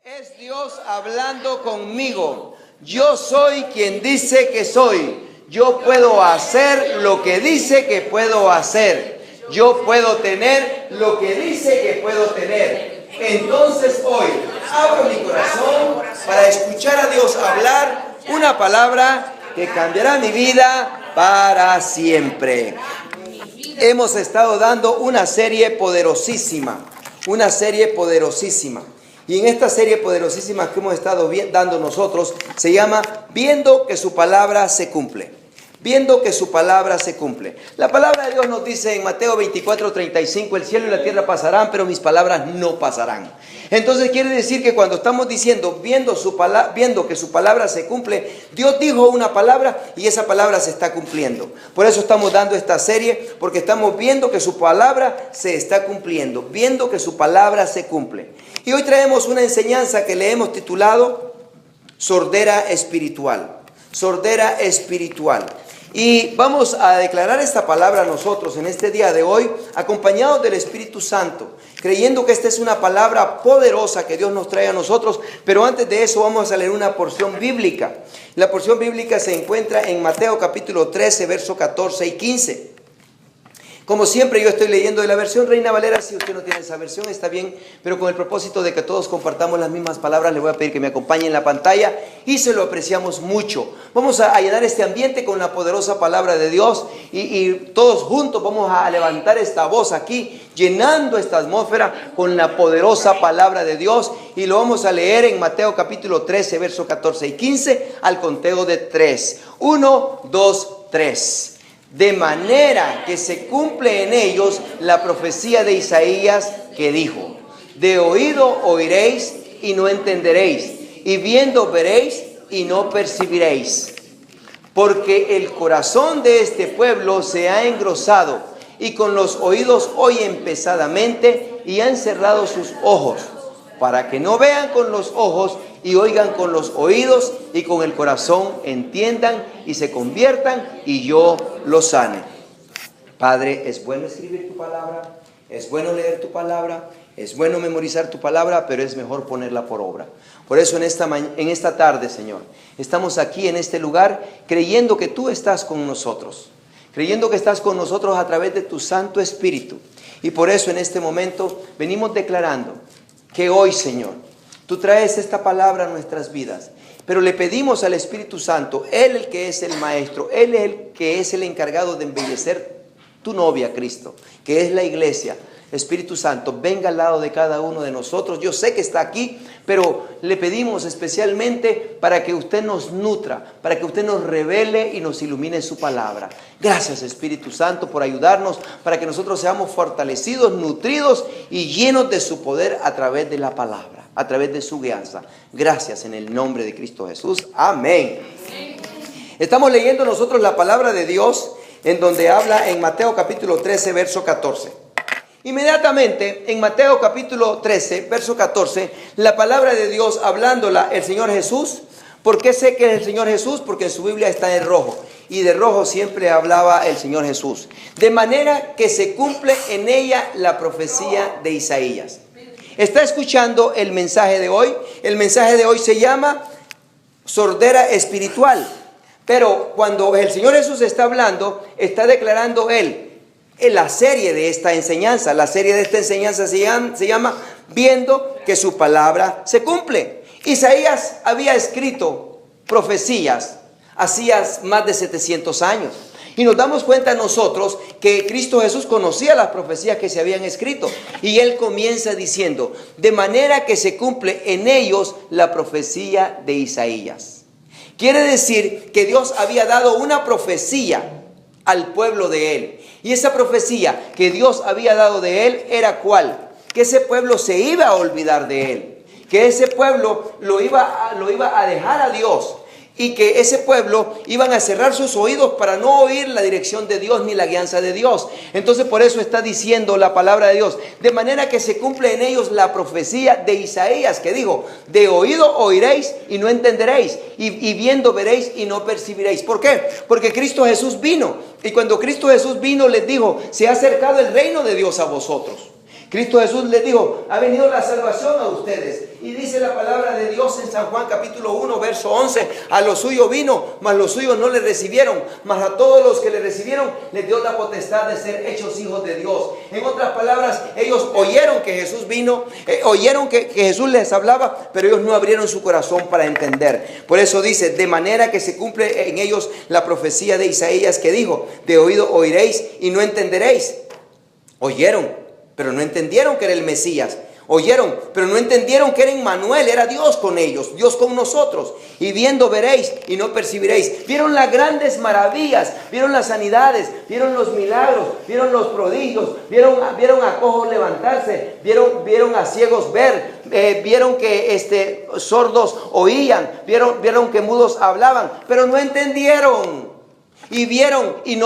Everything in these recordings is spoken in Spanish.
Es Dios hablando conmigo. Yo soy quien dice que soy. Yo puedo hacer lo que dice que puedo hacer. Yo puedo tener lo que dice que puedo tener. Entonces hoy abro mi corazón para escuchar a Dios hablar una palabra que cambiará mi vida para siempre. Hemos estado dando una serie poderosísima. Y en esta serie poderosísima que hemos estado dando nosotros, se llama Viendo que su palabra se cumple. Viendo que su palabra se cumple. La palabra de Dios nos dice en Mateo 24:35, el cielo y la tierra pasarán, pero mis palabras no pasarán. Entonces quiere decir que cuando estamos diciendo viendo que su palabra se cumple, Dios dijo una palabra y esa palabra se está cumpliendo. Por eso estamos dando esta serie, porque estamos viendo que su palabra se está cumpliendo, viendo que su palabra se cumple. Y hoy traemos una enseñanza que le hemos titulado Sordera Espiritual. Sordera Espiritual. Y vamos a declarar esta palabra nosotros en este día de hoy, acompañados del Espíritu Santo, creyendo que esta es una palabra poderosa que Dios nos trae a nosotros. Pero antes de eso vamos a leer una porción bíblica. La porción bíblica se encuentra en Mateo capítulo 13, versos 14 y 15. Como siempre, yo estoy leyendo de la versión Reina Valera. Si usted no tiene esa versión, está bien, pero con el propósito de que todos compartamos las mismas palabras, le voy a pedir que me acompañe en la pantalla y se lo apreciamos mucho. Vamos a llenar este ambiente con la poderosa palabra de Dios y todos juntos vamos a levantar esta voz aquí, llenando esta atmósfera con la poderosa palabra de Dios, y lo vamos a leer en Mateo capítulo 13, versos 14 y 15 al conteo de 3. 1, 2, 3. De manera que se cumple en ellos la profecía de Isaías que dijo: de oído oiréis y no entenderéis, y viendo veréis y no percibiréis. Porque el corazón de este pueblo se ha engrosado, y con los oídos oyen pesadamente, y han cerrado sus ojos, para que no vean con los ojos y oigan con los oídos, y con el corazón entiendan y se conviertan y yo los sane. Padre, es bueno escribir tu palabra, es bueno leer tu palabra, es bueno memorizar tu palabra, pero es mejor ponerla por obra. Por eso en esta tarde, Señor, estamos aquí en este lugar creyendo que tú estás con nosotros, creyendo que estás con nosotros a través de tu Santo Espíritu. Y por eso en este momento venimos declarando que hoy, Señor, tú traes esta palabra a nuestras vidas, pero le pedimos al Espíritu Santo, Él el que es el Maestro, Él el que es el encargado de embellecer tu novia, Cristo, que es la iglesia. Espíritu Santo, venga al lado de cada uno de nosotros. Yo sé que está aquí, pero le pedimos especialmente para que usted nos nutra, para que usted nos revele y nos ilumine su palabra. Gracias, Espíritu Santo, por ayudarnos, para que nosotros seamos fortalecidos, nutridos y llenos de su poder a través de la palabra, a través de su guianza. Gracias en el nombre de Cristo Jesús. Amén. Estamos leyendo nosotros la palabra de Dios en donde habla en Mateo capítulo 13, verso 14. Inmediatamente en Mateo capítulo 13, verso 14, la palabra de Dios hablándola el Señor Jesús. ¿Por qué sé que es el Señor Jesús? Porque en su Biblia está en rojo, y de rojo siempre hablaba el Señor Jesús. De manera que se cumple en ella la profecía de Isaías. ¿Está escuchando el mensaje de hoy? El mensaje de hoy se llama Sordera Espiritual. Pero cuando el Señor Jesús está hablando, está declarando Él en la serie de esta enseñanza. La serie de esta enseñanza se llama Viendo que su palabra se cumple. Isaías había escrito profecías hacía más de 700 años. Y nos damos cuenta nosotros que Cristo Jesús conocía las profecías que se habían escrito. Y Él comienza diciendo: de manera que se cumple en ellos la profecía de Isaías. Quiere decir que Dios había dado una profecía al pueblo de Él. Y esa profecía que Dios había dado de Él era ¿cuál? Que ese pueblo se iba a olvidar de Él, que ese pueblo lo iba a dejar a Dios, y que ese pueblo iban a cerrar sus oídos para no oír la dirección de Dios ni la guianza de Dios. Entonces por eso está diciendo la palabra de Dios: de manera que se cumple en ellos la profecía de Isaías que dijo: de oído oiréis y no entenderéis, y viendo veréis y no percibiréis. ¿Por qué? Porque Cristo Jesús vino, y cuando Cristo Jesús vino les dijo: se ha acercado el reino de Dios a vosotros. Cristo Jesús les dijo, ha venido la salvación a ustedes. Y dice la palabra de Dios en San Juan capítulo 1, verso 11, a los suyos vino, mas los suyos no le recibieron, mas a todos los que le recibieron les dio la potestad de ser hechos hijos de Dios. En otras palabras, ellos oyeron que Jesús vino, oyeron que Jesús les hablaba, pero ellos no abrieron su corazón para entender. Por eso dice, de manera que se cumple en ellos la profecía de Isaías que dijo, de oído oiréis y no entenderéis. Oyeron, pero no entendieron que era el Mesías. Oyeron, pero no entendieron que era Emmanuel, era Dios con ellos, Dios con nosotros. Y viendo veréis y no percibiréis. Vieron las grandes maravillas, vieron las sanidades, vieron los milagros, vieron los prodigios, vieron a cojos levantarse, vieron a ciegos ver, vieron que sordos oían, vieron que mudos hablaban, pero no entendieron. Y vieron y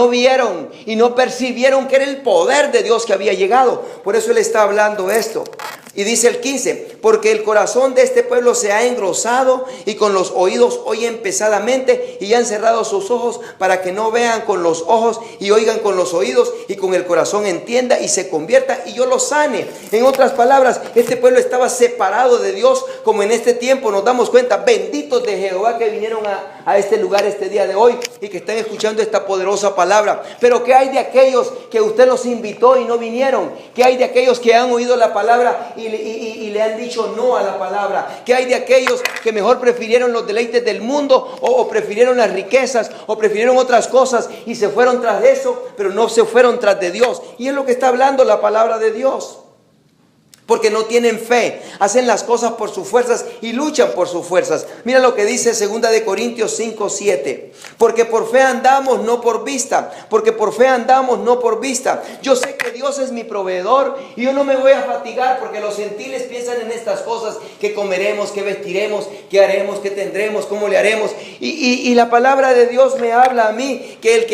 no percibieron que era el poder de Dios que había llegado. Por eso Él está hablando esto. Y dice el 15, porque el corazón de este pueblo se ha engrosado y con los oídos oyen pesadamente y han cerrado sus ojos para que no vean con los ojos y oigan con los oídos y con el corazón entienda y se convierta y yo los sane. En otras palabras, este pueblo estaba separado de Dios, como en este tiempo nos damos cuenta. Benditos de Jehová que vinieron a este lugar este día de hoy y que están escuchando esta poderosa palabra. Pero ¿qué hay de aquellos que usted los invitó y no vinieron? ¿Qué hay de aquellos que han oído la palabra y le han dicho no a la palabra? ¿Qué hay de aquellos que mejor prefirieron los deleites del mundo o prefirieron las riquezas o prefirieron otras cosas y se fueron tras de eso, pero no se fueron tras de Dios? Y es lo que está hablando la palabra de Dios. Porque no tienen fe, hacen las cosas por sus fuerzas y luchan por sus fuerzas. Mira lo que dice 2 de Corintios 5, 7. Porque por fe andamos, no por vista. Porque por fe andamos, no por vista. Yo sé que Dios es mi proveedor y yo no me voy a fatigar porque los gentiles piensan en estas cosas. Que comeremos, que vestiremos, que haremos, que tendremos, cómo le haremos. Y la palabra de Dios me habla a mí que el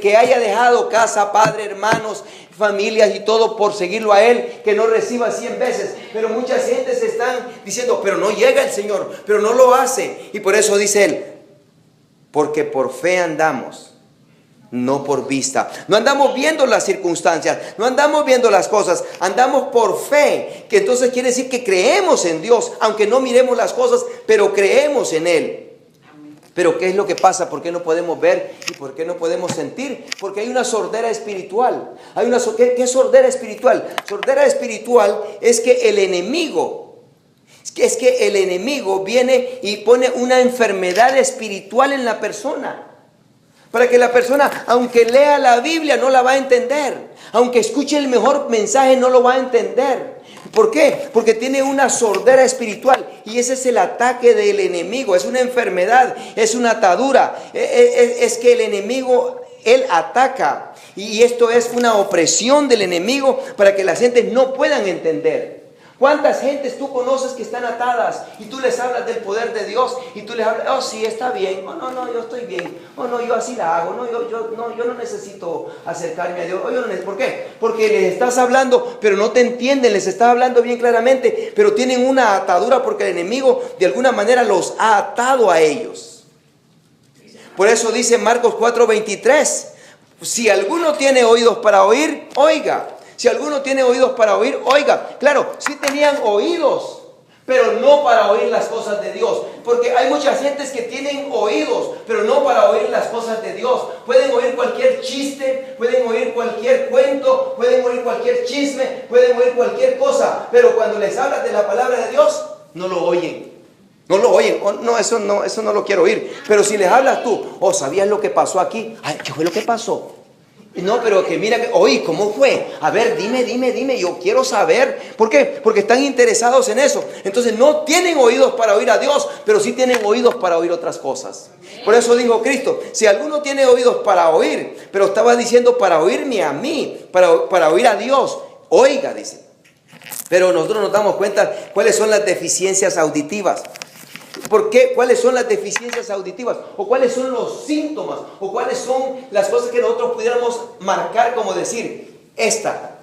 que haya dejado casa, padre, hermanos, familias y todo por seguirlo a Él, que no reciba 100 veces. Pero muchas gentes están diciendo, pero no llega el Señor, pero no lo hace. Y por eso dice Él, porque por fe andamos, no por vista. No andamos viendo las circunstancias, no andamos viendo las cosas, andamos por fe, que entonces quiere decir que creemos en Dios, aunque no miremos las cosas, pero creemos en Él. Pero ¿qué es lo que pasa? ¿Por qué no podemos ver y por qué no podemos sentir? Porque hay una sordera espiritual. ¿Qué es sordera espiritual? Sordera espiritual es que el enemigo viene y pone una enfermedad espiritual en la persona. Para que la persona, aunque lea la Biblia, no la va a entender. Aunque escuche el mejor mensaje, no lo va a entender. ¿Por qué? Porque tiene una sordera espiritual y ese es el ataque del enemigo. Es una enfermedad, es una atadura. Es que el enemigo, él ataca y esto es una opresión del enemigo para que las gentes no puedan entender. ¿Cuántas gentes tú conoces que están atadas y tú les hablas del poder de Dios y tú les hablas, oh sí, está bien, oh no, yo estoy bien, oh no, yo así la hago, yo no necesito acercarme a Dios, oh, ¿por qué? Porque les estás hablando, pero no te entienden, les estás hablando bien claramente, pero tienen una atadura porque el enemigo de alguna manera los ha atado a ellos. Por eso dice Marcos 4:23, si alguno tiene oídos para oír, oiga. Si alguno tiene oídos para oír, oiga. Claro, sí tenían oídos, pero no para oír las cosas de Dios. Porque hay muchas gentes que tienen oídos, pero no para oír las cosas de Dios. Pueden oír cualquier chiste, pueden oír cualquier cuento, pueden oír cualquier chisme, pueden oír cualquier cosa. Pero cuando les hablas de la palabra de Dios, no lo oyen. No lo oyen. Oh, no, eso no lo quiero oír. Pero si les hablas tú, oh, ¿sabías lo que pasó aquí? Ay, ¿qué fue lo que pasó? No, pero que mira, oí, ¿cómo fue? A ver, dime, yo quiero saber. ¿Por qué? Porque están interesados en eso. Entonces no tienen oídos para oír a Dios, pero sí tienen oídos para oír otras cosas. Por eso dijo Cristo, si alguno tiene oídos para oír, pero estaba diciendo para oírme a mí, para oír a Dios, oiga, dice. Pero nosotros nos damos cuenta cuáles son las deficiencias auditivas. ¿Por qué? ¿Cuáles son las deficiencias auditivas? ¿O cuáles son los síntomas? ¿O cuáles son las cosas que nosotros pudiéramos marcar como decir, esta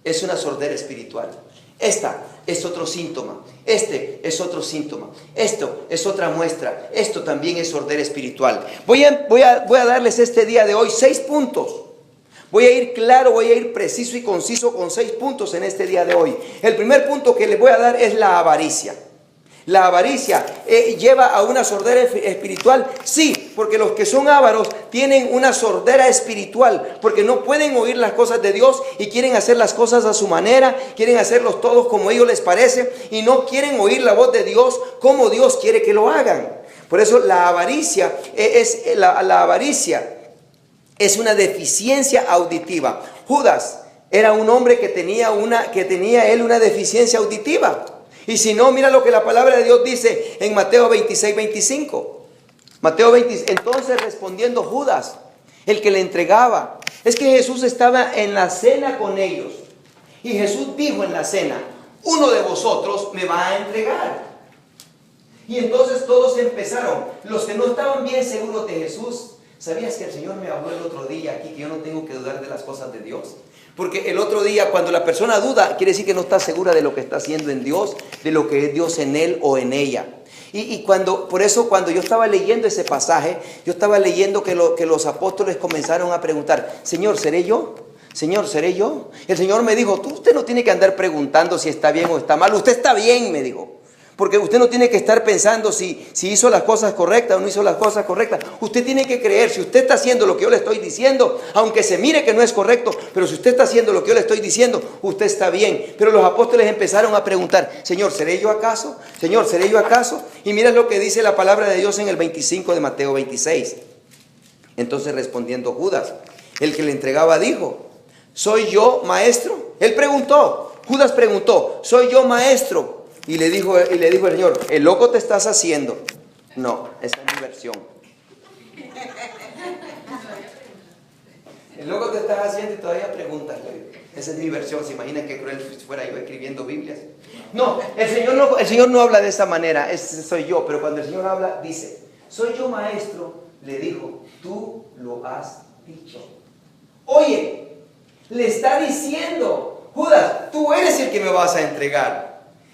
es una sordera espiritual? Esta es otro síntoma. Este es otro síntoma. Esto es otra muestra. Esto también es sordera espiritual. Voy a darles este día de hoy 6 puntos Voy a ir claro, voy a ir preciso y conciso con 6 puntos en este día de hoy. El primer punto que les voy a dar es la avaricia. La avaricia lleva a una sordera espiritual, sí, porque los que son ávaros tienen una sordera espiritual, porque no pueden oír las cosas de Dios y quieren hacer las cosas a su manera, quieren hacerlos todos como a ellos les parece y no quieren oír la voz de Dios como Dios quiere que lo hagan. Por eso la avaricia es una deficiencia auditiva. Judas era un hombre que tenía una deficiencia auditiva. Y si no, mira lo que la palabra de Dios dice en Mateo 26, 25. Entonces respondiendo Judas, el que le entregaba, es que Jesús estaba en la cena con ellos. Y Jesús dijo en la cena, uno de vosotros me va a entregar. Y entonces todos empezaron, los que no estaban bien seguros de Jesús. ¿Sabías que el Señor me habló el otro día aquí que yo no tengo que dudar de las cosas de Dios? Porque el otro día cuando la persona duda, quiere decir que no está segura de lo que está haciendo en Dios, de lo que es Dios en él o en ella. Por eso cuando yo estaba leyendo ese pasaje, yo estaba leyendo que los apóstoles comenzaron a preguntar, Señor, ¿seré yo? Señor, ¿seré yo? El Señor me dijo, usted no tiene que andar preguntando si está bien o está mal, usted está bien, me dijo. Porque usted no tiene que estar pensando si hizo las cosas correctas o no hizo las cosas correctas. Usted tiene que creer, si usted está haciendo lo que yo le estoy diciendo, aunque se mire que no es correcto, pero si usted está haciendo lo que yo le estoy diciendo, usted está bien. Pero los apóstoles empezaron a preguntar, Señor, ¿seré yo acaso? Señor, ¿seré yo acaso? Y mira lo que dice la palabra de Dios en el 25 de Mateo 26. Entonces respondiendo Judas, el que le entregaba dijo, ¿soy yo maestro? Él preguntó, Judas preguntó, ¿soy yo maestro? Y le dijo el Señor, ¿el loco te estás haciendo? No, esa es mi versión. El loco te estás haciendo y todavía preguntas. Esa es mi versión. ¿Se imaginan qué cruel si fuera yo escribiendo Biblias? No, el Señor no habla de esa manera. Ese soy yo. Pero cuando el Señor habla, dice, soy yo maestro. Le dijo, tú lo has dicho. Oye, le está diciendo, Judas, tú eres el que me vas a entregar.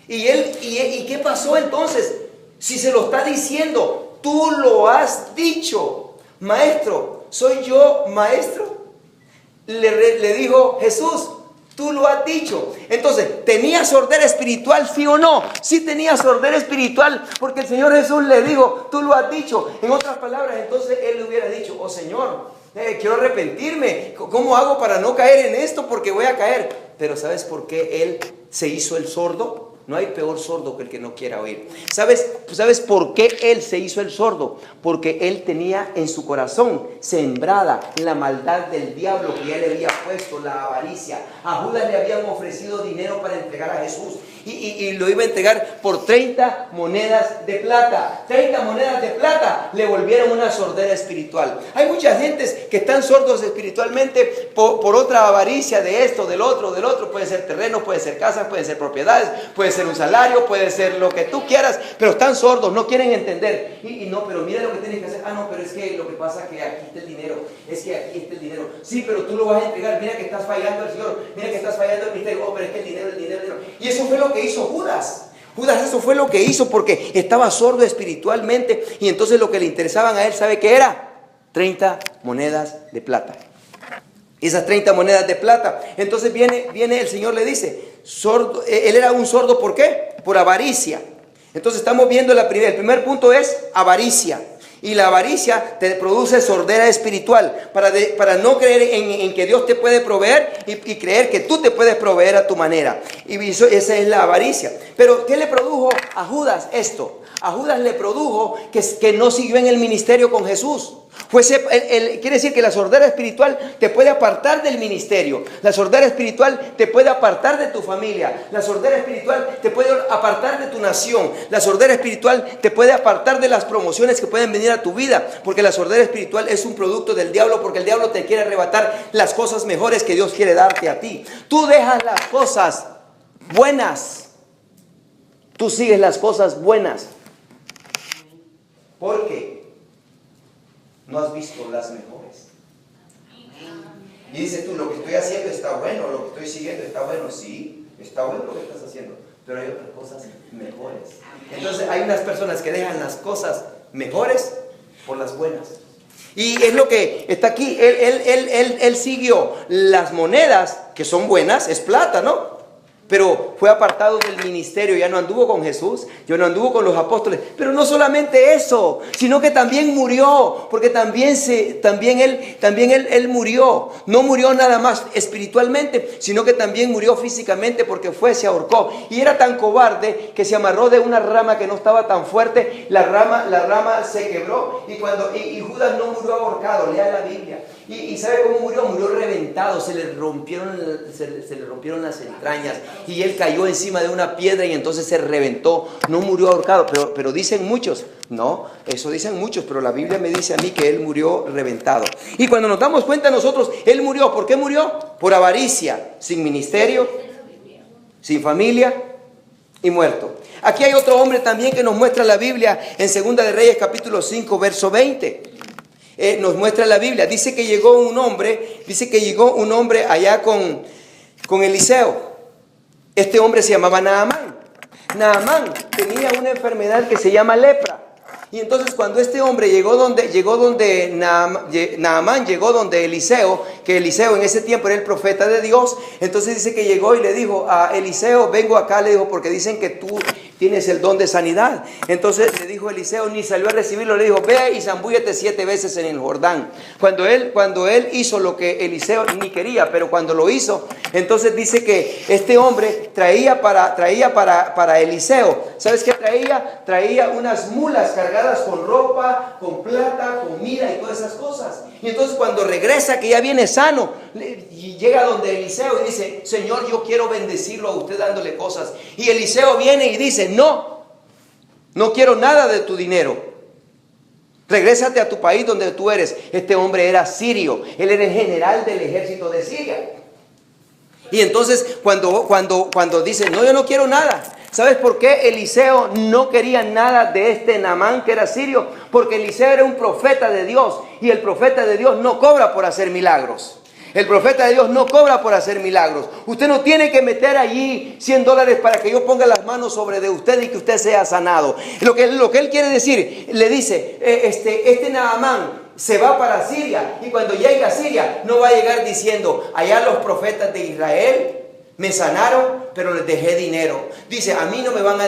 ¿Y qué pasó entonces? Si se lo está diciendo, tú lo has dicho. Maestro, ¿soy yo maestro? Le dijo Jesús, tú lo has dicho. Entonces, ¿tenía sordera espiritual, sí o no? Sí tenía sordera espiritual, porque el Señor Jesús le dijo, tú lo has dicho. En otras palabras, entonces él le hubiera dicho, oh Señor, quiero arrepentirme. ¿Cómo hago para no caer en esto? Porque voy a caer. Pero ¿sabes por qué él se hizo el sordo? No hay peor sordo que el que no quiera oír. ¿Sabes por qué él se hizo el sordo? Porque él tenía en su corazón sembrada la maldad del diablo que ya le había puesto, la avaricia. A Judas le habían ofrecido dinero para entregar a Jesús y lo iba a entregar por 30 monedas de plata. 30 monedas de plata le volvieron una sordera espiritual. Hay muchas gentes que están sordos espiritualmente por otra avaricia de esto, del otro. Puede ser terreno, puede ser casas, puede ser propiedades, puede ser un salario, puede ser lo que tú quieras, pero están sordos, no quieren entender. No, pero mira lo que tienes que hacer. No, pero es que lo que pasa es que aquí está el dinero, es que aquí está el dinero. Sí, pero tú lo vas a entregar, mira que estás fallando al Señor, mira que estás fallando al ministerio. Pero es que el dinero. Y eso fue lo que hizo Judas. Eso fue lo que hizo porque estaba sordo espiritualmente y entonces lo que le interesaban a él, ¿sabe qué era? 30 monedas de plata. Esas 30 monedas de plata. Entonces viene el Señor, le dice, sordo, él era un sordo, ¿por qué? Por avaricia. Entonces estamos viendo el primer punto es avaricia. Y la avaricia te produce sordera espiritual para no creer en que Dios te puede proveer y creer que tú te puedes proveer a tu manera. Y esa es la avaricia. Pero ¿qué le produjo a Judas esto? A Judas le produjo que no siguió en el ministerio con Jesús. Quiere decir que la sordera espiritual te puede apartar del ministerio. La sordera espiritual te puede apartar de tu familia. La sordera espiritual te puede apartar de tu nación. La sordera espiritual te puede apartar de las promociones que pueden venir a tu vida. Porque la sordera espiritual es un producto del diablo, porque el diablo te quiere arrebatar las cosas mejores que Dios quiere darte a ti. Tú dejas las cosas buenas. Tú sigues las cosas buenas. Porque no has visto las mejores. Y dices tú, lo que estoy haciendo está bueno, lo que estoy siguiendo está bueno. Sí, está bueno lo que estás haciendo, pero hay otras cosas mejores. Entonces hay unas personas que dejan las cosas mejores por las buenas. Y es lo que está aquí. Él siguió las monedas, que son buenas, es plata, ¿no? Pero fue apartado del ministerio, ya no anduvo con Jesús, ya no anduvo con los apóstoles. Pero no solamente eso, sino que también murió, porque también él murió. No murió nada más espiritualmente, sino que también murió físicamente, porque se ahorcó. Y era tan cobarde que se amarró de una rama que no estaba tan fuerte. La rama se quebró y Judas no murió ahorcado, lea la Biblia. ¿Y sabe cómo murió? Murió reventado, se le rompieron las entrañas y él cayó encima de una piedra y entonces se reventó. No murió ahorcado, pero dicen muchos, no, eso dicen muchos, pero la Biblia me dice a mí que él murió reventado. Y cuando nos damos cuenta nosotros, él murió, ¿por qué murió? Por avaricia, sin ministerio, sin familia y muerto. Aquí hay otro hombre también que nos muestra la Biblia en 2 de Reyes capítulo 5 verso 20. Nos muestra la Biblia, dice que llegó un hombre allá con Eliseo. Este hombre se llamaba Naamán. Naamán tenía una enfermedad que se llama lepra. Y entonces cuando este hombre Naamán llegó donde Eliseo, que Eliseo en ese tiempo era el profeta de Dios, entonces dice que llegó y le dijo a Eliseo, vengo acá, le dijo, porque dicen que tú tienes el don de sanidad. Entonces le dijo Eliseo, ni salió a recibirlo, le dijo, ve y zambúllete 7 veces en el Jordán. Cuando él hizo lo que Eliseo ni quería, pero cuando lo hizo, entonces dice que este hombre traía para Eliseo. ¿Sabes qué traía? Traía unas mulas cargadas con ropa, con plata, comida y todas esas cosas. Y entonces cuando regresa, que ya viene sano, y llega donde Eliseo y dice, Señor, yo quiero bendecirlo a usted dándole cosas. Y Eliseo viene y dice, no quiero nada de tu dinero. Regrésate a tu país donde tú eres. Este hombre era sirio, él era el general del ejército de Siria. Y entonces cuando dice, no, yo no quiero nada. ¿Sabes por qué Eliseo no quería nada de este Naamán que era sirio? Porque Eliseo era un profeta de Dios y el profeta de Dios no cobra por hacer milagros. El profeta de Dios no cobra por hacer milagros. Usted no tiene que meter allí $100 para que yo ponga las manos sobre de usted y que usted sea sanado. Lo que él quiere decir, le dice, este Naamán se va para Siria y cuando llegue a Siria no va a llegar diciendo, allá los profetas de Israel me sanaron, pero les dejé dinero. Dice, a mí no me van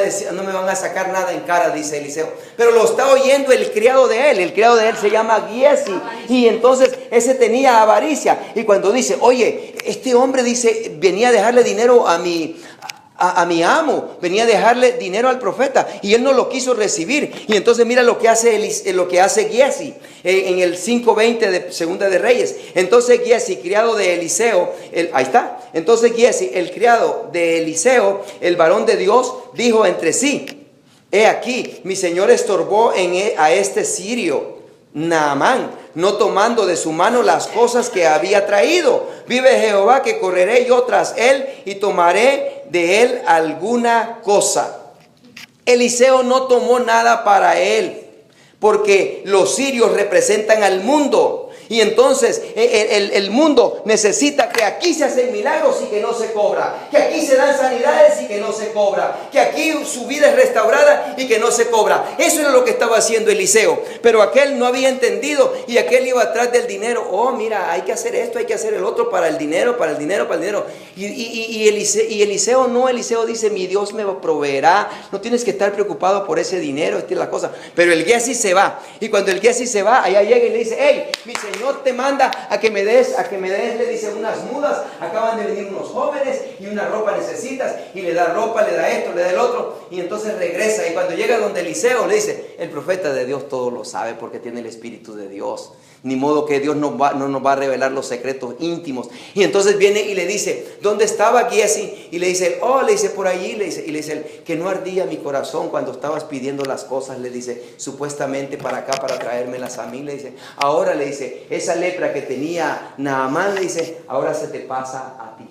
a sacar nada en cara, dice Eliseo. Pero lo está oyendo el criado de él. El criado de él se llama Giesi. Y entonces ese tenía avaricia. Y cuando dice, oye, este hombre dice, venía a dejarle dinero a mi amo, venía a dejarle dinero al profeta y él no lo quiso recibir. Y entonces mira lo que hace Giesi en el 5:20 de Segunda de Reyes. Entonces Giesi, criado de Eliseo, ahí está. Entonces Giesi, el criado de Eliseo, el varón de Dios, dijo entre sí, he aquí, mi señor estorbó a este sirio Naamán, no tomando de su mano las cosas que había traído. Vive Jehová que correré yo tras él y tomaré de él alguna cosa. Eliseo no tomó nada para él, porque los sirios representan al mundo. Y entonces el mundo necesita que aquí se hacen milagros y que no se cobra, que aquí se dan sanidades y que no se cobra, que aquí su vida es restaurada y que no se cobra. Eso era lo que estaba haciendo Eliseo, pero aquel no había entendido y aquel iba atrás del dinero. Oh, mira, hay que hacer esto, hay que hacer el otro para el dinero, para el dinero, para el dinero. Y Eliseo dice, mi Dios me proveerá, no tienes que estar preocupado por ese dinero, esta es la cosa. Pero el Giesi se va, y cuando el Giesi se va, allá llega y le dice, hey, mi Señor te manda a que me des, le dice, unas mudas, acaban de venir unos jóvenes y una ropa necesitas, y le da ropa, le da esto, le da el otro, y entonces regresa, y cuando llega donde Eliseo le dice, el profeta de Dios todo lo sabe porque tiene el Espíritu de Dios, ni modo que Dios no nos va a revelar los secretos íntimos. Y entonces viene y le dice, ¿dónde estaba Giesi? Y le dice, por allí, y le dice, que no ardía mi corazón cuando estabas pidiendo las cosas, le dice, supuestamente para acá, para traérmelas a mí, le dice, ahora le dice, esa lepra que tenía Naamán, le dice, ahora se te pasa a ti.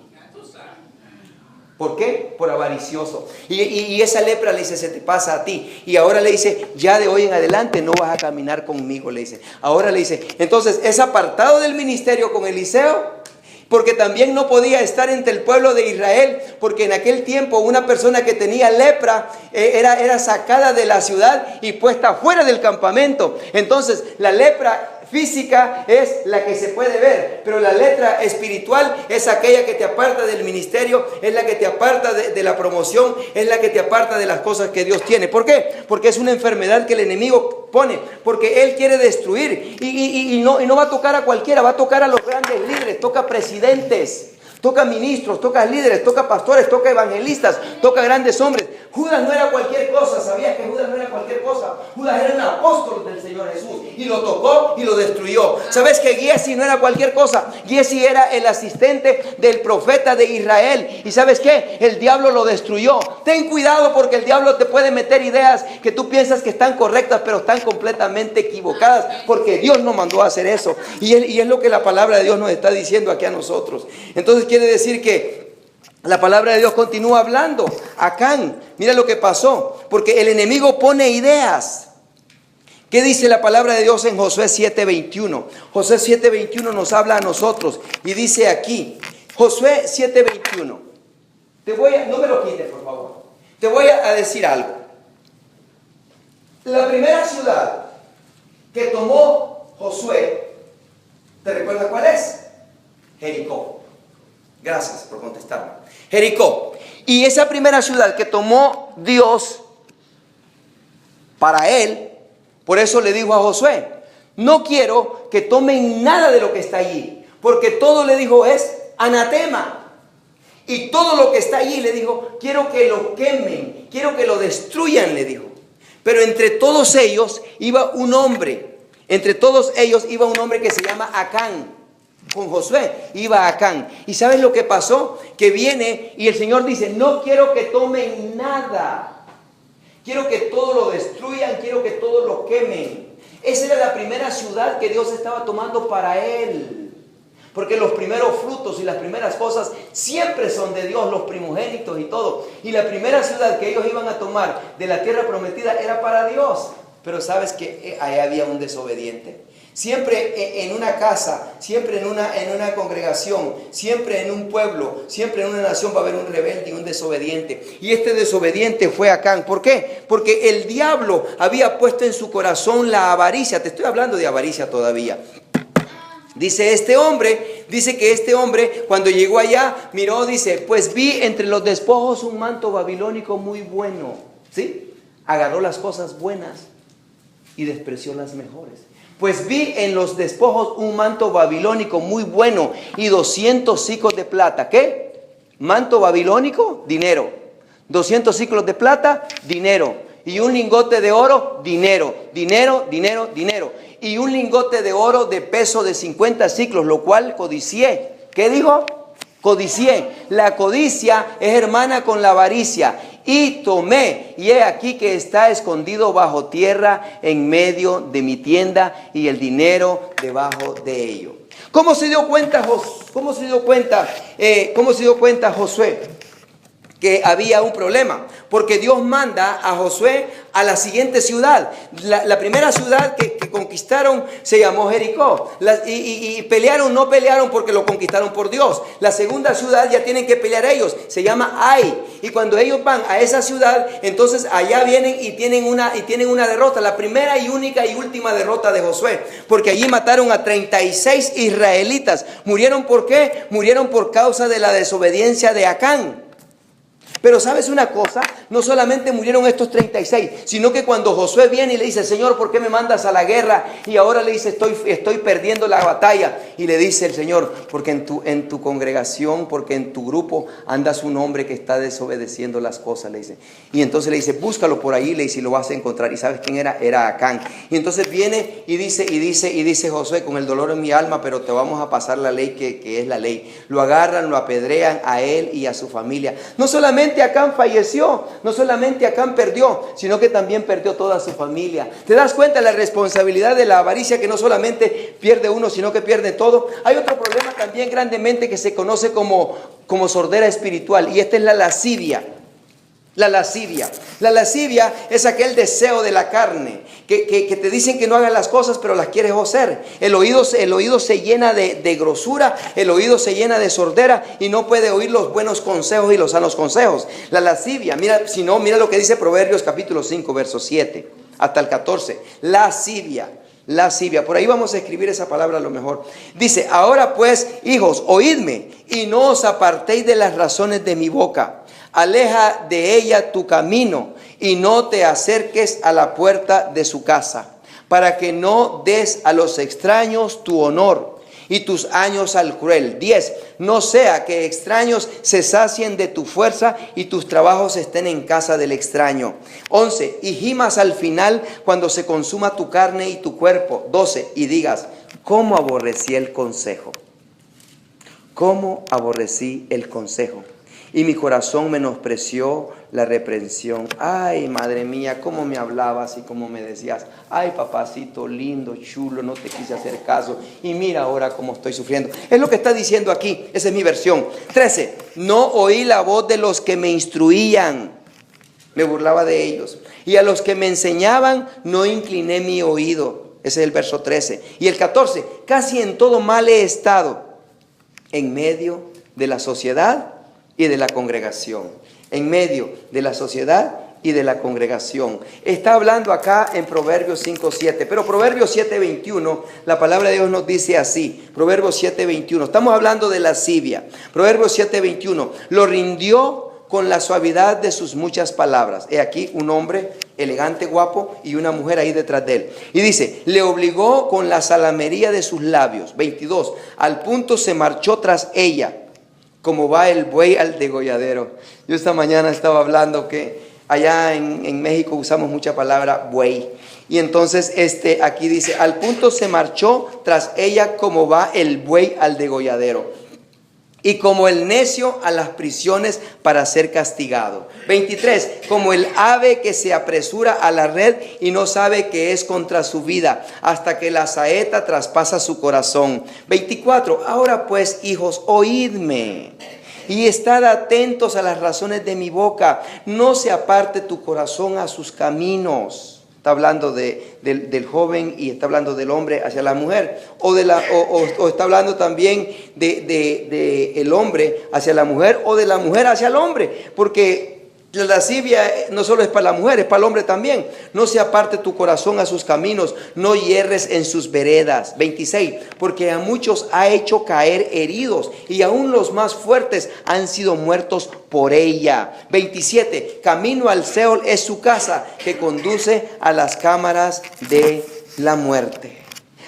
¿Por qué? Por avaricioso. Y esa lepra, le dice, se te pasa a ti. Y ahora le dice, ya de hoy en adelante no vas a caminar conmigo, le dice. Ahora le dice, entonces es apartado del ministerio con Eliseo, porque también no podía estar entre el pueblo de Israel, porque en aquel tiempo una persona que tenía lepra era sacada de la ciudad y puesta fuera del campamento. Entonces la lepra física es la que se puede ver, pero la letra espiritual es aquella que te aparta del ministerio, es la que te aparta de la promoción, es la que te aparta de las cosas que Dios tiene. ¿Por qué? Porque es una enfermedad que el enemigo pone, porque él quiere destruir y no va a tocar a cualquiera, va a tocar a los grandes líderes, toca presidentes, toca ministros, toca líderes, toca pastores, toca evangelistas, toca grandes hombres. Judas no era cualquier cosa, ¿sabías que Judas no era cualquier cosa? Judas era un apóstol del Señor Jesús y lo tocó y lo destruyó. ¿Sabes que Giezi no era cualquier cosa? Giezi era el asistente del profeta de Israel. ¿Y sabes qué? El diablo lo destruyó. Ten cuidado porque el diablo te puede meter ideas que tú piensas que están correctas, pero están completamente equivocadas, porque Dios no mandó a hacer eso. Y es lo que la palabra de Dios nos está diciendo aquí a nosotros. Entonces quiere decir que la palabra de Dios continúa hablando. Acán, mira lo que pasó, porque el enemigo pone ideas. ¿Qué dice la palabra de Dios en Josué 7:21? Josué 7:21 nos habla a nosotros y dice aquí, Josué 7:21. No me lo quites, por favor. Te voy a decir algo. La primera ciudad que tomó Josué, ¿te recuerdas cuál es? Jericó. Gracias por contestarme. Jericó. Y esa primera ciudad que tomó Dios para él, por eso le dijo a Josué, no quiero que tomen nada de lo que está allí, porque todo, le dijo, es anatema. Y todo lo que está allí, le dijo, quiero que lo quemen, quiero que lo destruyan, le dijo. Pero entre todos ellos iba un hombre, que se llama Acán. Con Josué iba Acán. ¿Y sabes lo que pasó? Que viene y el Señor dice, no quiero que tomen nada. Quiero que todo lo destruyan, quiero que todo lo quemen. Esa era la primera ciudad que Dios estaba tomando para él. Porque los primeros frutos y las primeras cosas siempre son de Dios, los primogénitos y todo. Y la primera ciudad que ellos iban a tomar de la tierra prometida era para Dios. Pero ¿sabes que ahí había un desobediente? Siempre en una casa, siempre en una congregación, siempre en un pueblo, siempre en una nación va a haber un rebelde y un desobediente. Y este desobediente fue Acán. ¿Por qué? Porque el diablo había puesto en su corazón la avaricia. Te estoy hablando de avaricia todavía. Dice que este hombre cuando llegó allá, miró, dice, pues vi entre los despojos un manto babilónico muy bueno. ¿Sí? Agarró las cosas buenas y despreció las mejores. Pues vi en los despojos un manto babilónico muy bueno y 200 siclos de plata. ¿Qué? Manto babilónico, dinero. 200 siclos de plata, dinero. Y un lingote de oro, dinero. Dinero. Y un lingote de oro de peso de 50 siclos, lo cual codicié. ¿Qué dijo? Codicié. La codicia es hermana con la avaricia. Y tomé, y he aquí que está escondido bajo tierra en medio de mi tienda y el dinero debajo de ello. ¿Cómo se dio cuenta Josué que había un problema? Porque Dios manda a Josué a la siguiente ciudad. La primera ciudad que conquistaron se llamó Jericó. No pelearon porque lo conquistaron por Dios. La segunda ciudad ya tienen que pelear ellos. Se llama Ai. Y cuando ellos van a esa ciudad, entonces allá vienen y tienen una derrota. La primera y única y última derrota de Josué. Porque allí mataron a 36 israelitas. ¿Murieron por qué? Murieron por causa de la desobediencia de Acán. Pero ¿sabes una cosa? No solamente murieron estos 36, sino que cuando Josué viene y le dice, Señor, ¿por qué me mandas a la guerra? Y ahora le dice, estoy perdiendo la batalla. Y le dice el Señor, porque en tu congregación, porque en tu grupo andas un hombre que está desobedeciendo las cosas, le dice. Y entonces le dice, búscalo por ahí, le dice, y lo vas a encontrar. ¿Y sabes quién era? Era Acán. Y entonces viene y dice Josué, con el dolor en mi alma, pero te vamos a pasar la ley que es la ley. Lo agarran, lo apedrean a él y a su familia. No solamente Acán falleció, no solamente Acán perdió, sino que también perdió toda su familia. ¿Te das cuenta de la responsabilidad de la avaricia, que no solamente pierde uno, sino que pierde todo? Hay otro problema también grandemente que se conoce como sordera espiritual, y esta es la lascivia. La lascivia es aquel deseo de la carne, que te dicen que no hagas las cosas, pero las quieres hacer. El oído se llena de grosura, el oído se llena de sordera y no puede oír los buenos consejos y los sanos consejos. La lascivia, mira lo que dice Proverbios capítulo 5, verso 7 hasta el 14. Lascivia. lascivia. Por ahí vamos a escribir esa palabra a lo mejor. Dice, ahora pues, hijos, oídme y no os apartéis de las razones de mi boca. Aleja de ella tu camino y no te acerques a la puerta de su casa, para que no des a los extraños tu honor y tus años al cruel. 10. No sea que extraños se sacien de tu fuerza y tus trabajos estén en casa del extraño. 11. Y gimas al final cuando se consuma tu carne y tu cuerpo. 12. Y digas, ¿cómo aborrecí el consejo? ¿Cómo aborrecí el consejo? Y mi corazón menospreció la reprensión. Ay, madre mía, cómo me hablabas y cómo me decías. Ay, papacito lindo, chulo, no te quise hacer caso. Y mira ahora cómo estoy sufriendo. Es lo que está diciendo aquí. Esa es mi versión. 13. No oí la voz de los que me instruían. Me burlaba de ellos. Y a los que me enseñaban no incliné mi oído. Ese es el verso 13. Y el 14. Casi en todo mal he estado en medio de la sociedad y de la congregación. En medio de la sociedad y de la congregación. Está hablando acá en Proverbios 5:7. Pero Proverbios 7:21, la palabra de Dios nos dice así. Proverbios 7:21. Estamos hablando de lascivia. Proverbios 7:21. Lo rindió con la suavidad de sus muchas palabras. He aquí un hombre elegante, guapo, y una mujer ahí detrás de él. Y dice, le obligó con la salamería de sus labios. 22. Al punto se marchó tras ella, como va el buey al degolladero. Yo esta mañana estaba hablando que allá en México usamos mucha palabra buey. Y entonces aquí dice, al punto se marchó tras ella como va el buey al degolladero. Y como el necio a las prisiones para ser castigado. 23. Como el ave que se apresura a la red y no sabe que es contra su vida, hasta que la saeta traspasa su corazón. 24. Ahora pues, hijos, oídme y estad atentos a las razones de mi boca. No se aparte tu corazón a sus caminos. Está hablando del joven y está hablando del hombre hacia la mujer. O está hablando también del hombre hacia la mujer o de la mujer hacia el hombre. Porque la lascivia no solo es para la mujer, es para el hombre también. No se aparte tu corazón a sus caminos, no hierres en sus veredas. 26. Porque a muchos ha hecho caer heridos y aún los más fuertes han sido muertos por ella. 27. Camino al Seol es su casa, que conduce a las cámaras de la muerte.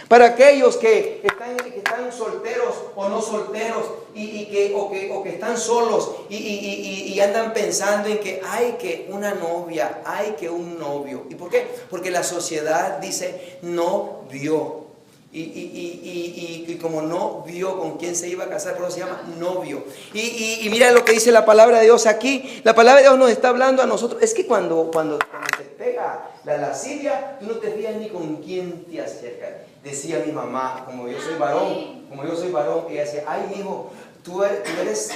Para aquellos que están solteros o no solteros o que están solos y andan pensando en que hay que una novia, hay que un novio. ¿Y por qué? Porque la sociedad dice no vio. Y como no vio con quién se iba a casar, por eso se llama novio. Y mira lo que dice la palabra de Dios aquí. La palabra de Dios nos está hablando a nosotros. Es que cuando te pega la lascivia, tú no te fías ni con quién te acercas. Decía mi mamá, como yo soy varón, ella decía, ay, mijo, tú eres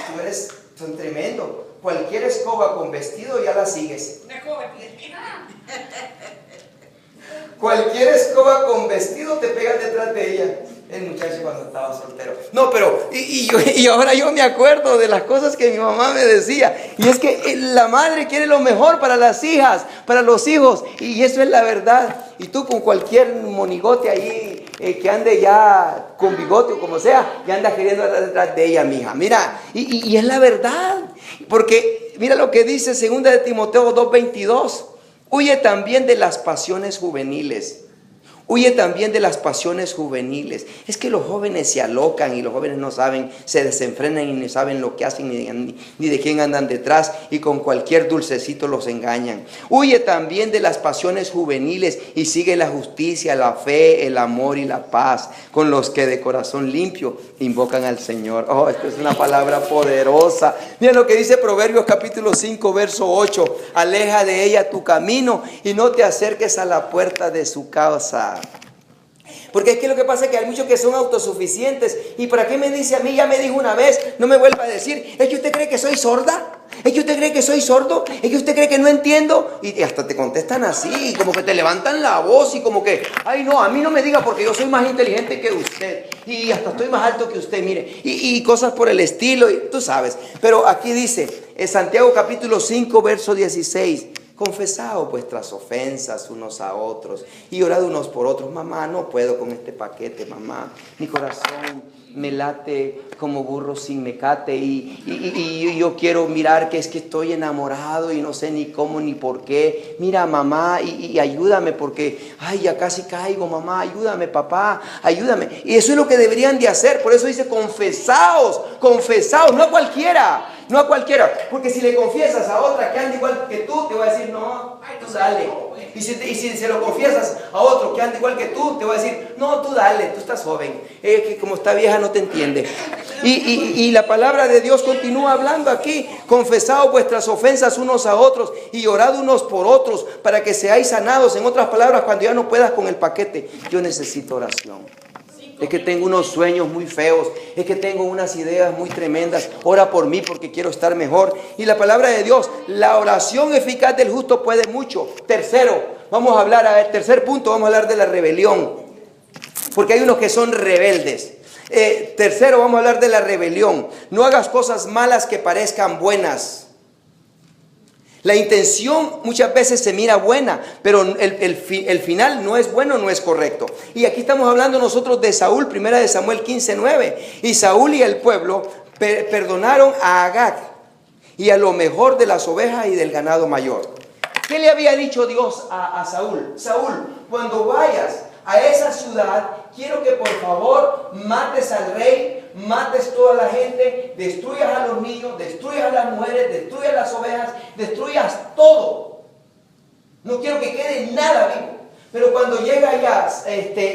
tan tremendo. Cualquier escoba con vestido ya la sigues. Cualquier escoba con vestido te pegas detrás de ella. El muchacho cuando estaba soltero. No, pero y ahora yo me acuerdo de las cosas que mi mamá me decía. Y es que la madre quiere lo mejor para las hijas, para los hijos. Y eso es la verdad. Y tú con cualquier monigote ahí que ande ya con bigote o como sea, ya anda queriendo andar detrás de ella, mija. Mira, y es la verdad. Porque mira lo que dice 2 de Timoteo 2:22. Huye también de las pasiones juveniles. Huye también de las pasiones juveniles. Es que los jóvenes se alocan y los jóvenes no saben, se desenfrenan y no saben lo que hacen ni de quién andan detrás y con cualquier dulcecito los engañan. Huye también de las pasiones juveniles y sigue la justicia, la fe, el amor y la paz con los que de corazón limpio invocan al Señor. Oh, esto es una palabra poderosa. Mira lo que dice Proverbios capítulo 5, verso 8. Aleja de ella tu camino y no te acerques a la puerta de su casa. Porque es que lo que pasa es que hay muchos que son autosuficientes. ¿Y para qué me dice a mí? Ya me dijo una vez, no me vuelva a decir. ¿Es que usted cree que soy sorda? ¿Es que usted cree que soy sordo? ¿Es que usted cree que no entiendo? Y hasta te contestan así, como que te levantan la voz y como que, ay no, a mí no me diga porque yo soy más inteligente que usted. Y hasta estoy más alto que usted, mire. Y cosas por el estilo, y tú sabes. Pero aquí dice, en Santiago capítulo 5, verso 16. confesaos vuestras ofensas unos a otros y orad unos por otros. Mamá, no puedo con este paquete, mamá. Mi corazón me late como burro sin mecate y yo quiero mirar que es que estoy enamorado y no sé ni cómo ni por qué. Mira, mamá, y ayúdame porque, ay, ya casi caigo, mamá, ayúdame, papá, ayúdame. Y eso es lo que deberían de hacer. Por eso dice, confesaos, no a cualquiera. No a cualquiera, porque si le confiesas a otra que anda igual que tú, te va a decir, no, tú dale. Y si se lo confiesas a otro que anda igual que tú, te va a decir, no, tú dale, tú estás joven, que como está vieja no te entiende. Y la palabra de Dios continúa hablando aquí, confesaos vuestras ofensas unos a otros y orad unos por otros para que seáis sanados. En otras palabras, cuando ya no puedas con el paquete, yo necesito oración. Es que tengo unos sueños muy feos, es que tengo unas ideas muy tremendas, ora por mí porque quiero estar mejor. Y la palabra de Dios, la oración eficaz del justo puede mucho. Tercer punto, vamos a hablar de la rebelión, porque hay unos que son rebeldes. Tercero, vamos a hablar de la rebelión. No hagas cosas malas que parezcan buenas. La intención muchas veces se mira buena, pero el final no es bueno, no es correcto. Y aquí estamos hablando nosotros de Saúl, primera de Samuel 15:9. Y Saúl y el pueblo perdonaron a Agag y a lo mejor de las ovejas y del ganado mayor. ¿Qué le había dicho Dios a Saúl? Saúl, cuando vayas a esa ciudad, quiero que por favor mates al rey, mates toda la gente, destruyas a los niños, destruyas a las mujeres, destruyas las ovejas, destruyas todo. No quiero que quede nada vivo. Pero cuando llega ya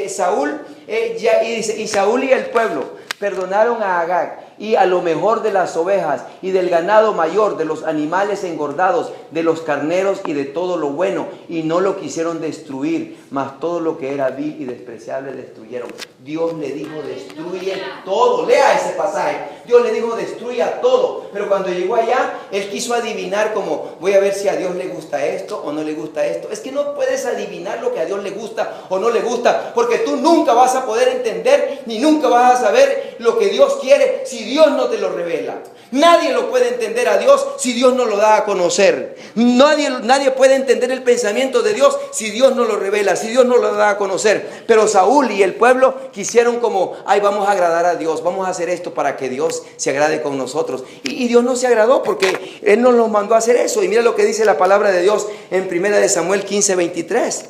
Saúl, y Saúl y el pueblo perdonaron a Agag y a lo mejor de las ovejas y del ganado mayor, de los animales engordados, de los carneros y de todo lo bueno, y no lo quisieron destruir, mas todo lo que era vil y despreciable destruyeron. Dios le dijo, destruye todo. Lea ese pasaje. Dios le dijo, destruya todo. Pero cuando llegó allá, él quiso adivinar como, voy a ver si a Dios le gusta esto o no le gusta esto. Es que no puedes adivinar lo que a Dios le gusta o no le gusta, porque tú nunca vas a poder entender, ni nunca vas a saber lo que Dios quiere si Dios no te lo revela. Nadie lo puede entender a Dios si Dios no lo da a conocer. Nadie puede entender el pensamiento de Dios si Dios no lo revela, si Dios no lo da a conocer. Pero Saúl y el pueblo quisieron como, ay, vamos a agradar a Dios, vamos a hacer esto para que Dios se agrade con nosotros. Y Dios no se agradó porque Él nos los mandó a hacer eso. Y mira lo que dice la palabra de Dios en 1 de Samuel 15:23.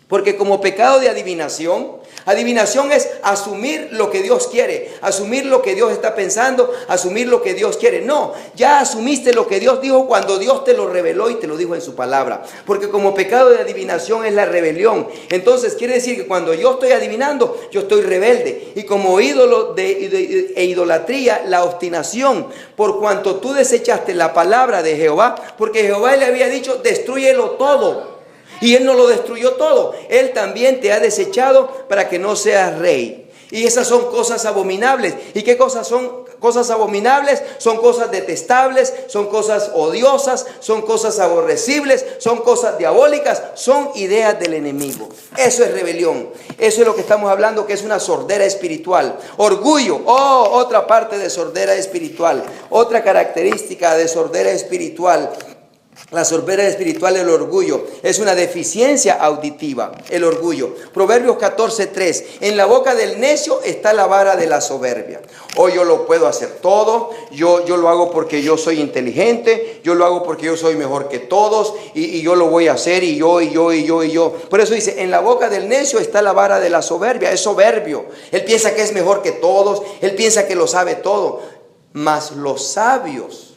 Porque como pecado de adivinación es asumir lo que Dios quiere, asumir lo que Dios está pensando, asumir lo que Dios quiere. No, ya asumiste lo que Dios dijo cuando Dios te lo reveló y te lo dijo en su palabra. Porque como pecado de adivinación es la rebelión. Entonces quiere decir que cuando yo estoy adivinando, yo estoy rebelde. Y como ídolo e idolatría, la obstinación, por cuanto tú desechaste la palabra de Jehová, porque Jehová le había dicho, destrúyelo todo. Y Él no lo destruyó todo. Él también te ha desechado para que no seas rey. Y esas son cosas abominables. ¿Y qué cosas son cosas abominables? Son cosas detestables, son cosas odiosas, son cosas aborrecibles, son cosas diabólicas, son ideas del enemigo. Eso es rebelión. Eso es lo que estamos hablando, que es una sordera espiritual. Orgullo, otra parte de sordera espiritual. Otra característica de sordera espiritual. La sordera espiritual, el orgullo, es una deficiencia auditiva, el orgullo. Proverbios 14:3, en la boca del necio está la vara de la soberbia. Yo lo puedo hacer todo, yo lo hago porque yo soy inteligente, yo lo hago porque yo soy mejor que todos, y yo lo voy a hacer, y yo. Por eso dice, en la boca del necio está la vara de la soberbia, es soberbio. Él piensa que es mejor que todos, él piensa que lo sabe todo, mas los labios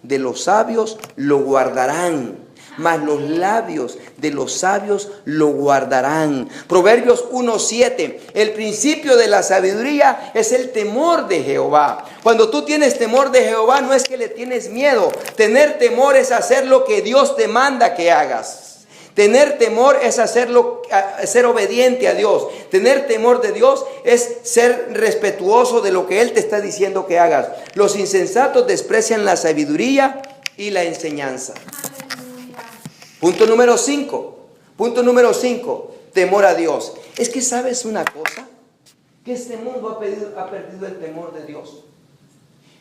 de los sabios lo guardarán. Mas los labios de los sabios lo guardarán. Proverbios 1:7. El principio de la sabiduría es el temor de Jehová. Cuando tú tienes temor de Jehová, no es que le tienes miedo. Tener temor es hacer lo que Dios te manda que hagas. Tener temor es ser obediente a Dios. Tener temor de Dios es ser respetuoso de lo que Él te está diciendo que hagas. Los insensatos desprecian la sabiduría y la enseñanza. Punto número 5. Temor a Dios. Es que ¿sabes una cosa? Que este mundo ha perdido el temor de Dios.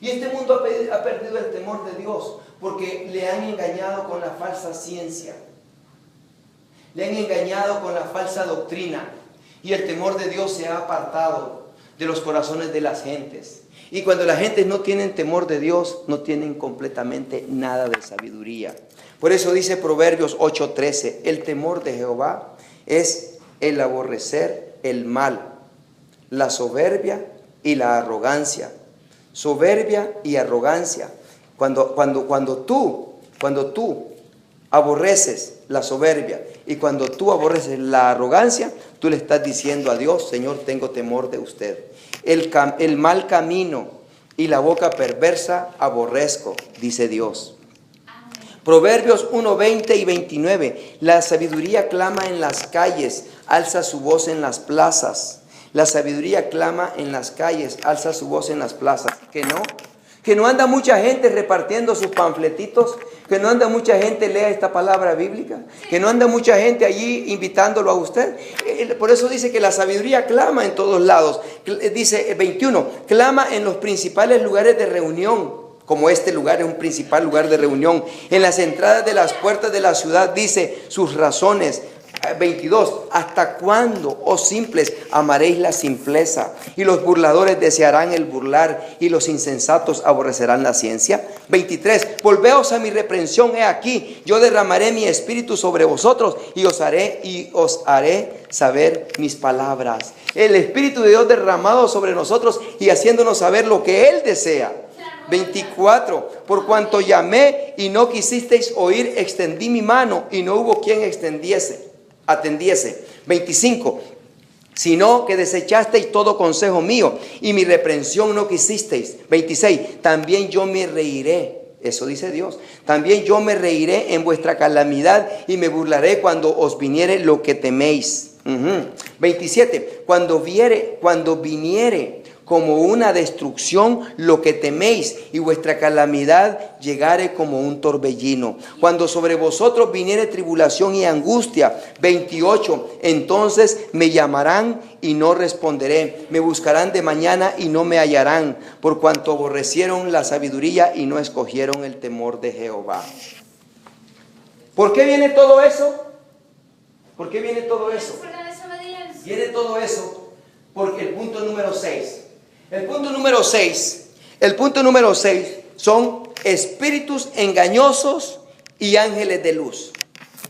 Y este mundo ha perdido el temor de Dios porque le han engañado con la falsa ciencia. Le han engañado con la falsa doctrina. Y el temor de Dios se ha apartado de los corazones de las gentes. Y cuando las gentes no tienen temor de Dios, no tienen completamente nada de sabiduría. Por eso dice Proverbios 8:13, el temor de Jehová es el aborrecer el mal, la soberbia y la arrogancia. Soberbia y arrogancia. Cuando tú aborreces la soberbia y cuando tú aborreces la arrogancia, tú le estás diciendo a Dios, Señor, tengo temor de usted. El mal camino y la boca perversa aborrezco, dice Dios. Proverbios 1:20 y 29. La sabiduría clama en las calles, alza su voz en las plazas. La sabiduría clama en las calles, alza su voz en las plazas. Que no anda mucha gente repartiendo sus panfletitos, que no anda mucha gente lea esta palabra bíblica, que no anda mucha gente allí invitándolo a usted. Por eso dice que la sabiduría clama en todos lados. Dice 21, clama en los principales lugares de reunión, como este lugar es un principal lugar de reunión. En las entradas de las puertas de la ciudad dice sus razones. 22, ¿hasta cuándo, oh simples, amaréis la simpleza? Y los burladores desearán el burlar, y los insensatos aborrecerán la ciencia. 23, volveos a mi reprensión, he aquí, yo derramaré mi espíritu sobre vosotros, y os haré saber mis palabras. El espíritu de Dios derramado sobre nosotros, y haciéndonos saber lo que Él desea. 24, por cuanto llamé y no quisisteis oír, extendí mi mano, y no hubo quien atendiese. 25, sino que desechasteis todo consejo mío y mi reprensión no quisisteis. 26, también yo me reiré, eso dice Dios, también yo me reiré en vuestra calamidad y me burlaré cuando os viniere lo que teméis. 27, cuando viniere como una destrucción lo que teméis, y vuestra calamidad llegare como un torbellino. Cuando sobre vosotros viniere tribulación y angustia. 28, entonces me llamarán y no responderé. Me buscarán de mañana y no me hallarán, por cuanto aborrecieron la sabiduría y no escogieron el temor de Jehová. ¿Por qué viene todo eso? ¿Por qué viene todo eso? Viene todo eso porque el punto número 6. El punto número 6 son espíritus engañosos y ángeles de luz.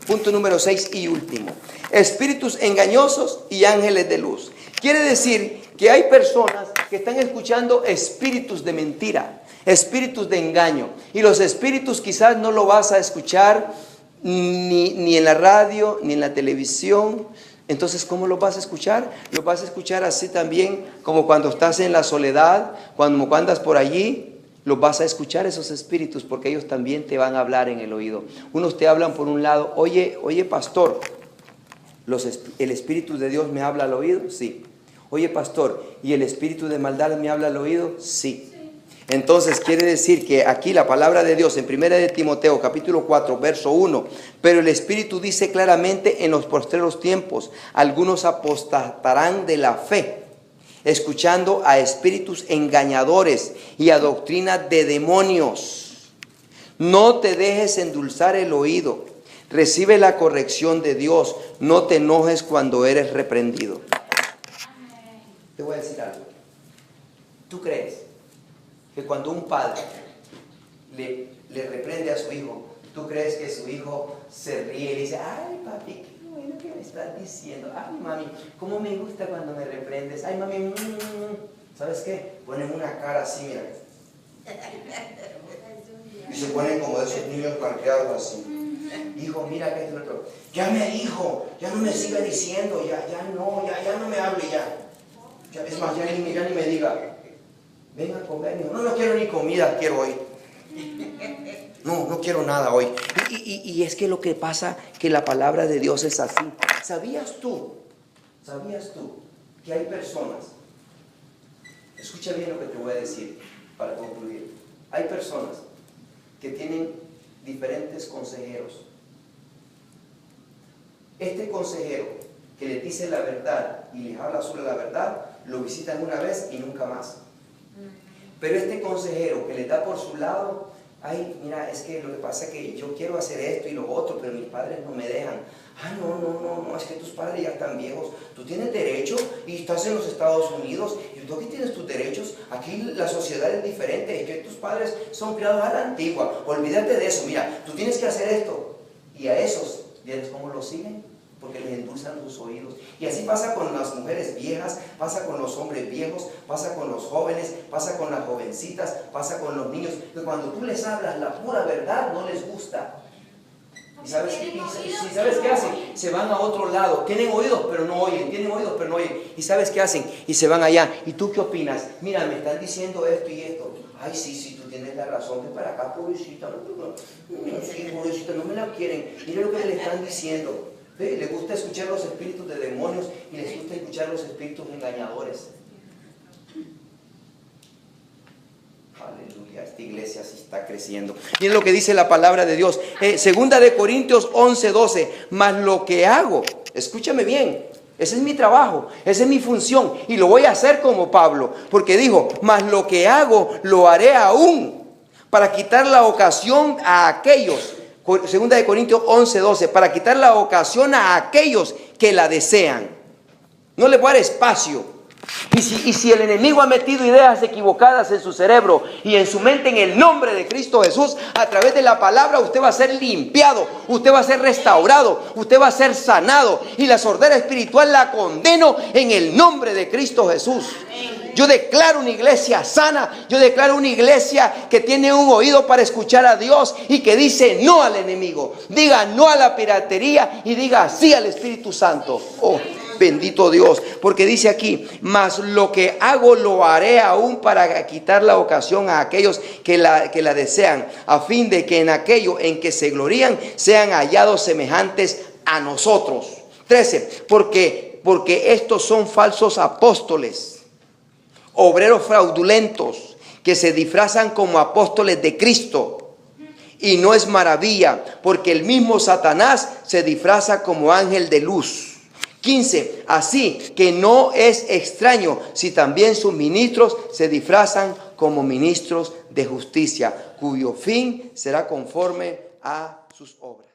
Punto número 6 y último. Espíritus engañosos y ángeles de luz. Quiere decir que hay personas que están escuchando espíritus de mentira, espíritus de engaño. Y los espíritus quizás no lo vas a escuchar ni en la radio, ni en la televisión. Entonces, ¿cómo lo vas a escuchar? Lo vas a escuchar así también como cuando estás en la soledad, cuando andas por allí, los vas a escuchar esos espíritus porque ellos también te van a hablar en el oído. Unos te hablan por un lado, oye pastor, ¿el espíritu de Dios me habla al oído? Sí. Oye pastor, ¿y el espíritu de maldad me habla al oído? Sí. Entonces quiere decir que aquí la palabra de Dios en 1 de Timoteo capítulo 4 verso 1, pero el Espíritu dice claramente en los postreros tiempos, algunos apostatarán de la fe, escuchando a espíritus engañadores y a doctrina de demonios. No te dejes endulzar el oído, recibe la corrección de Dios, no te enojes cuando eres reprendido. Te voy a decir algo. ¿Tú crees que cuando un padre le reprende a su hijo, tú crees que su hijo se ríe y dice, ay papi, qué bueno que me estás diciendo, ay mami, cómo me gusta cuando me reprendes, ay mami, ¿sabes qué? Ponen una cara así, mira, y se ponen como de esos niños parqueados así. Hijo, mira que esto otro. Ya me dijo, ya no me siga diciendo, ya no me hable ya. Es más, ya ni me diga. Venga a comer. No quiero ni comida, quiero hoy. No quiero nada hoy. Y es que lo que pasa, que la palabra de Dios es así. ¿Sabías tú que hay personas? Escucha bien lo que te voy a decir para concluir. Hay personas que tienen diferentes consejeros. Este consejero que les dice la verdad y les habla sobre la verdad, lo visitan una vez y nunca más. Pero este consejero que les da por su lado, ay, mira, es que lo que pasa es que yo quiero hacer esto y lo otro, pero mis padres no me dejan. Ah, no, es que tus padres ya están viejos. Tú tienes derecho y estás en los Estados Unidos y tú aquí tienes tus derechos. Aquí la sociedad es diferente, es que tus padres son criados a la antigua. Olvídate de eso, mira, tú tienes que hacer esto. Y a esos, ¿vieres cómo los siguen? Porque les endulzan sus oídos. Y así pasa con las mujeres viejas, pasa con los hombres viejos, pasa con los jóvenes, pasa con las jovencitas, pasa con los niños. Que cuando tú les hablas la pura verdad, no les gusta. ¿Y sabes qué hacen? Se van a otro lado. Tienen oídos, pero no oyen. Tienen oídos, pero no oyen. ¿Y sabes qué hacen? Y se van allá. ¿Y tú qué opinas? Mira, me están diciendo esto y esto. Ay, sí, tú tienes la razón. Que para acá, pobrecita. Sí, pobrecita, no me la quieren. Mira lo que le están diciendo. Les gusta escuchar los espíritus de demonios y les gusta escuchar los espíritus engañadores. Aleluya, esta iglesia sí está creciendo. Miren lo que dice la palabra de Dios. Segunda de Corintios 11:12. Mas lo que hago, escúchame bien, ese es mi trabajo, esa es mi función y lo voy a hacer como Pablo. Porque dijo, mas lo que hago lo haré aún para quitar la ocasión a aquellos. Segunda de Corintios 11:12, para quitar la ocasión a aquellos que la desean. No le voy a dar espacio. Y si el enemigo ha metido ideas equivocadas en su cerebro y en su mente, en el nombre de Cristo Jesús, a través de la palabra, usted va a ser limpiado, usted va a ser restaurado, usted va a ser sanado. Y la sordera espiritual la condeno en el nombre de Cristo Jesús. Yo declaro una iglesia sana, yo declaro una iglesia que tiene un oído para escuchar a Dios y que dice no al enemigo, diga no a la piratería y diga sí al Espíritu Santo. Oh, bendito Dios, porque dice aquí, mas lo que hago lo haré aún para quitar la ocasión a aquellos que la desean, a fin de que en aquello en que se glorían sean hallados semejantes a nosotros. 13, porque estos son falsos apóstoles, obreros fraudulentos, que se disfrazan como apóstoles de Cristo. Y no es maravilla, porque el mismo Satanás se disfraza como ángel de luz. 15, así que no es extraño si también sus ministros se disfrazan como ministros de justicia, cuyo fin será conforme a sus obras.